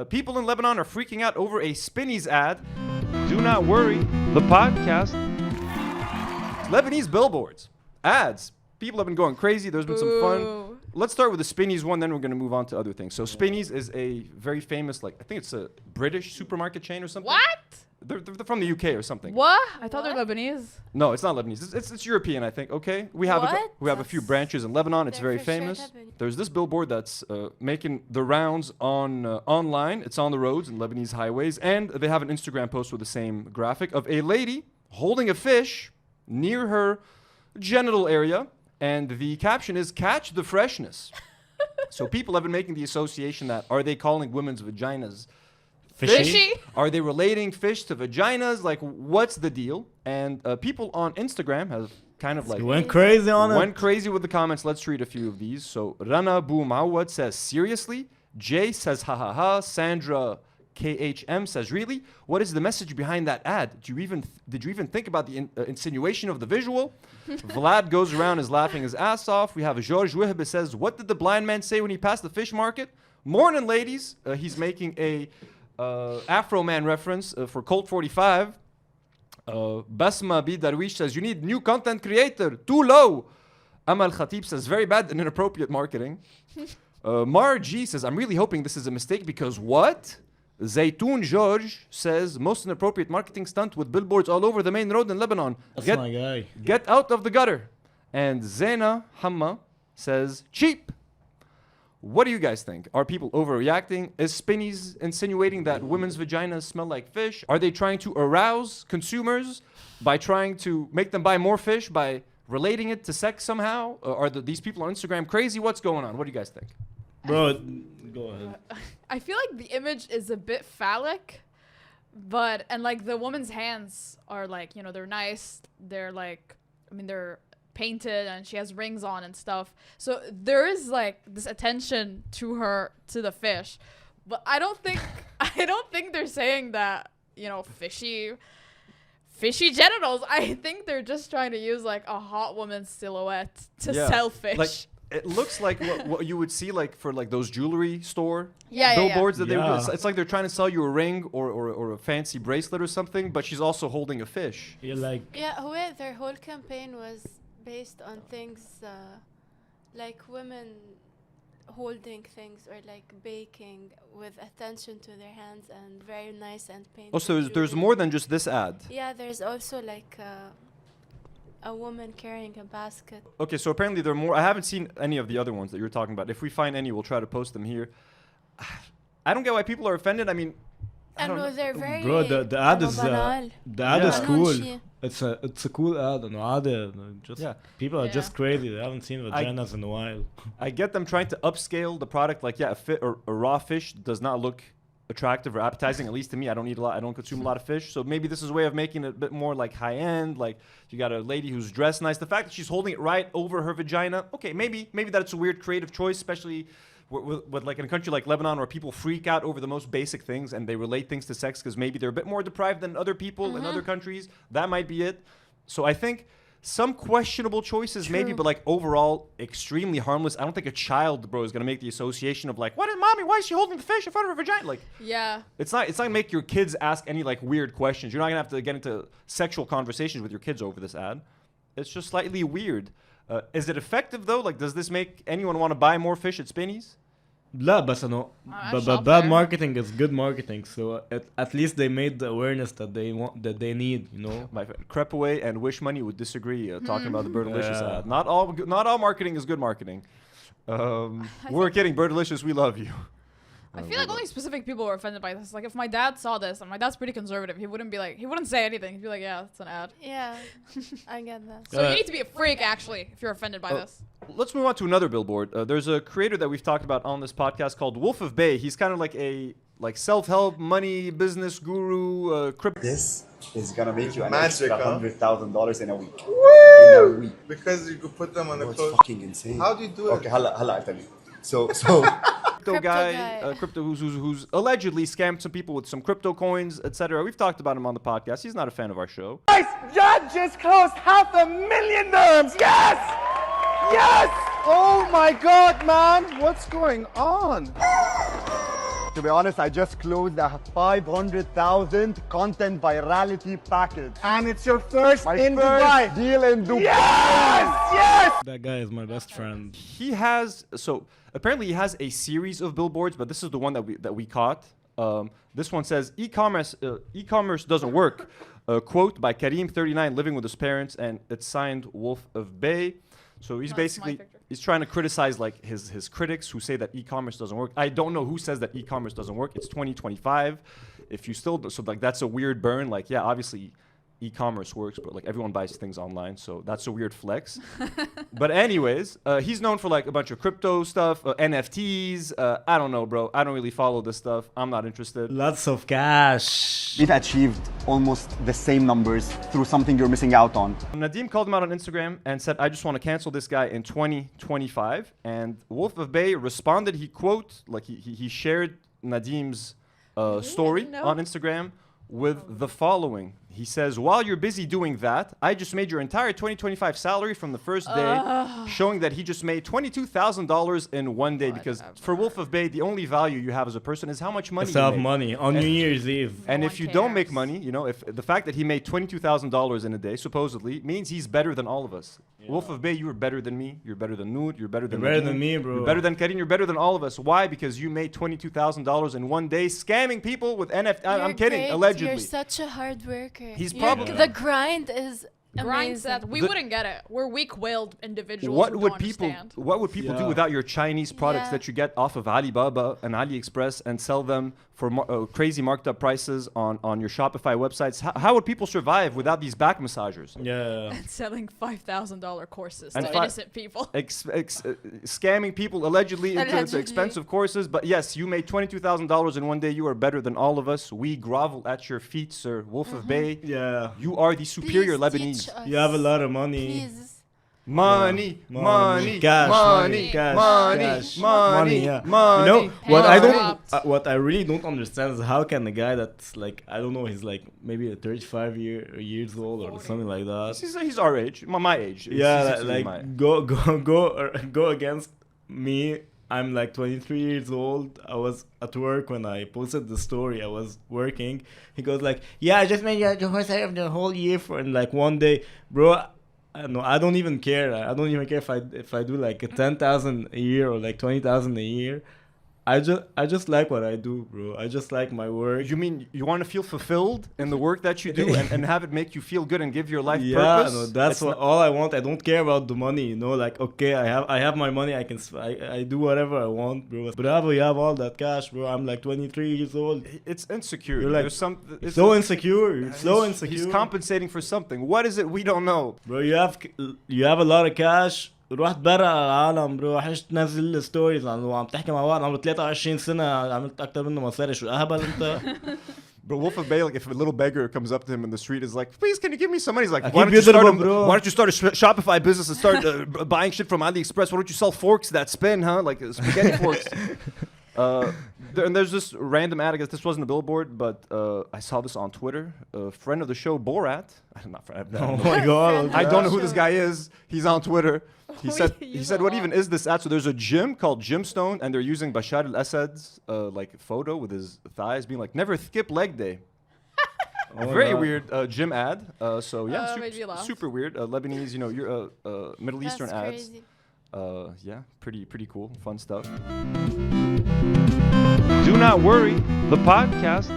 People in Lebanon are freaking out over a Spinneys ad. Do not worry, the podcast. Lebanese billboards, ads. People have been going crazy. There's been some fun. Let's start with the Spinneys one, then we're going to move on to other things. So Spinneys is a very famous, I think it's a British supermarket chain or something. What? They're from the UK or something. What? I thought they're Lebanese. No, it's not Lebanese. It's European, I think. Okay, we have a few branches in Lebanon. It's very famous. There's this billboard that's making the rounds on online. It's on the roads and Lebanese highways, and they have an Instagram post with the same graphic of a lady holding a fish near her genital area, and the caption is "Catch the freshness." So people have been making the association that are they calling women's vaginas fishy? Are they relating fish to vaginas? Like, what's the deal? And people on Instagram have kind of went crazy on it. Went crazy with the comments. Let's read a few of these. So Rana Bou Mawad says, seriously? Jay says, ha ha ha. Sandra KHM says, really? What is the message behind that ad? Did you even think about the insinuation of the visual? Vlad goes around is laughing his ass off. We have George Wihbe says, what did the blind man say when he passed the fish market? Morning, ladies. He's making a Afro Man reference for Colt 45. Basma B. Darwish says, you need new content creator. Too low. Amal Khatib says, very bad and inappropriate marketing. Mar G says, I'm really hoping this is a mistake because what? Zaytoun George says, most inappropriate marketing stunt with billboards all over the main road in Lebanon. That's my guy. Get out of the gutter. And Zaina Hamma says, cheap. What do you guys think? Are people overreacting? Is Spinneys insinuating that women's vaginas smell like fish? Are they trying to arouse consumers by trying to make them buy more fish by relating it to sex somehow? Are these people on Instagram crazy? What's going on? What do you guys think? Bro, go ahead. I feel like the image is a bit phallic, and like the woman's hands are like, they're nice. They're like, they're painted and she has rings on and stuff. So there is like this attention to the fish. But I don't think they're saying that, fishy genitals. I think they're just trying to use like a hot woman's silhouette to sell fish. Like, it looks like what you would see like for like those jewelry store billboards that they would do. It's like they're trying to sell you a ring or a fancy bracelet or something, but she's also holding a fish. Their whole campaign was based on things like women holding things or like baking with attention to their hands and very nice and painted. Oh, so there's more than just this ad. Yeah, there's also like a woman carrying a basket. Okay, so apparently there are more. I haven't seen any of the other ones that you're talking about. If we find any, we'll try to post them here. I don't get why people are offended. I mean, I don't know. They're very bro, the ad is cool. It's a cool ad. People are just crazy. They haven't seen vaginas in a while. I get them trying to upscale the product. Like, a raw fish does not look attractive or appetizing, at least to me. I don't consume a lot of fish, so maybe this is a way of making it a bit more like high end. Like, you got a lady who's dressed nice. The fact that she's holding it right over her vagina, okay, maybe that's a weird creative choice, especially with like in a country like Lebanon where people freak out over the most basic things and they relate things to sex because maybe they're a bit more deprived than other people in other countries. That might be it. So I think some questionable choices maybe, but like overall extremely harmless. I don't think a child, bro, is gonna make the association of like, why is she holding the fish in front of her vagina? Like, it's not make your kids ask any like weird questions. You're not gonna have to get into sexual conversations with your kids over this ad. It's just slightly weird. Is it effective though? Like, does this make anyone want to buy more fish at Spinneys? لا بس انه but bad marketing is good marketing, so at least they made the awareness that they need, My friend Crepaway and Wish Money would disagree talking about the Birdalicious ad. Not all marketing is good marketing. We're kidding, Birdalicious, we love you. I feel like only specific people were offended by this. Like, if my dad saw this, and my dad's pretty conservative, he wouldn't say anything. He'd be like, yeah, it's an ad. Yeah, I get that. So you need to be a freak, actually, if you're offended by this. Let's move on to another billboard. There's a creator that we've talked about on this podcast called Wolf of Bay. He's kind of like a self-help, money, business guru, crypto. This is gonna make you an extra $100,000 in a week. Woo! In a week. Because you could put them on the It's clothes. fucking insane. How do you do it? Okay, hala, I'll tell you. So Crypto who's allegedly scammed some people with some crypto coins, etc. We've talked about him on the podcast. He's not a fan of our show. Guys, John just closed $500,000 dirhams. Yes! Yes! Oh my God, man. What's going on? To be honest, I just closed a 500,000 content virality package. And it's your first Dubai deal in Dubai. Yes! That guy is my best friend. He has, so apparently he has a series of billboards, but this is the one that we caught. This one says e-commerce doesn't work. Quote by Kareem 39 living with his parents, and it's signed Wolf of Bay. So he's basically he's trying to criticize like his critics who say that e-commerce doesn't work. I don't know who says that e-commerce doesn't work. It's 2025. If you still so like that's a weird burn. Like yeah, obviously e-commerce works, but like everyone buys things online, so that's a weird flex. But anyways, he's known for like a bunch of crypto stuff, NFTs. I don't know, bro. I don't really follow this stuff. I'm not interested. Lots of cash. We've achieved almost the same numbers through something you're missing out on. Nadim called him out on Instagram and said, I just want to cancel this guy in 2025. And Wolf of Bay responded. He quote, like he shared Nadim's story on Instagram with the following. He says, while you're busy doing that, I just made your entire 2025 salary from the first day, showing that he just made $22,000 in one day. Because for Wolf of Bay, the only value you have as a person is how much money you make. Money on New Year's Eve. And if you don't make money, you know, if the fact that he made $22,000 in a day, supposedly, means he's better than all of us. Yeah. Wolf of Bay, you are better than me. You're better than Noor. You're better than me, bro. You're better than Karim. You're better than all of us. Why? Because you made $22,000 in one day, scamming people with NFT. I'm kidding, great. allegedly. You're such a hard worker. He's probably the grind is grind that we wouldn't get it. We're weak-willed individuals. What would people do without your Chinese products that you get off of Alibaba and AliExpress and sell them for crazy marked up prices on your Shopify websites? How would people survive without these back massagers? Yeah. And selling $5,000 courses to innocent people. Scamming people allegedly into expensive courses. But yes, you made $22,000 in one day. You are better than all of us. We grovel at your feet, sir. Wolf of Bay. Yeah. You are the superior Lebanese. You have a lot of money. Please. Money, cash, money, money. You know what I really don't understand is how can a guy that's like I don't know, he's like maybe 35 years old or something like that. He's our age, my age. Yeah, like go against me. I'm like 23 years old. I was at work when I posted the story. I was working. He goes like, yeah, I just made the whole side of the whole year for in like one day, bro. No, I don't even care. I don't even care if I do like 10,000 a year or like 20,000 a year. I just like what I do, bro. I just like my work. You mean you want to feel fulfilled in the work that you do and have it make you feel good and give your life purpose? Yeah, no, that's all I want. I don't care about the money, you know. Like, okay, I have my money. I do whatever I want, bro. Bravo, you have all that cash, bro. I'm like 23 years old. It's insecure. You're like, it's so insecure. It's so insecure. He's compensating for something. What is it we don't know? Bro, you have a lot of cash. روح تبرق العالم برو، حش تنزل ستوريز عم تحكي مع بعض عمره 23 سنة عملت أكتر منه مصاري، شو أهبل أنت؟ Bro, Wolf of Bay, like if a little beggar comes up to him in the street, is like, please, can you give me some money? He's like, why don't you start a Shopify business and start buying shit from AliExpress? Why don't you sell forks that spin, huh? Like spaghetti forks. And there's this random ad. I guess this wasn't a billboard, but I saw this on Twitter. A friend of the show, Borat. Not friend. Oh my god! I don't know who this guy is. He's on Twitter. He said, what even is this ad? So there's a gym called Gymstone, and they're using Bashar al-Assad's like photo with his thighs, being like, never skip leg day. Very weird gym ad. So yeah, super weird. Lebanese, you know, you're Middle Eastern ads. Yeah, pretty cool, fun stuff. Do not worry, the podcast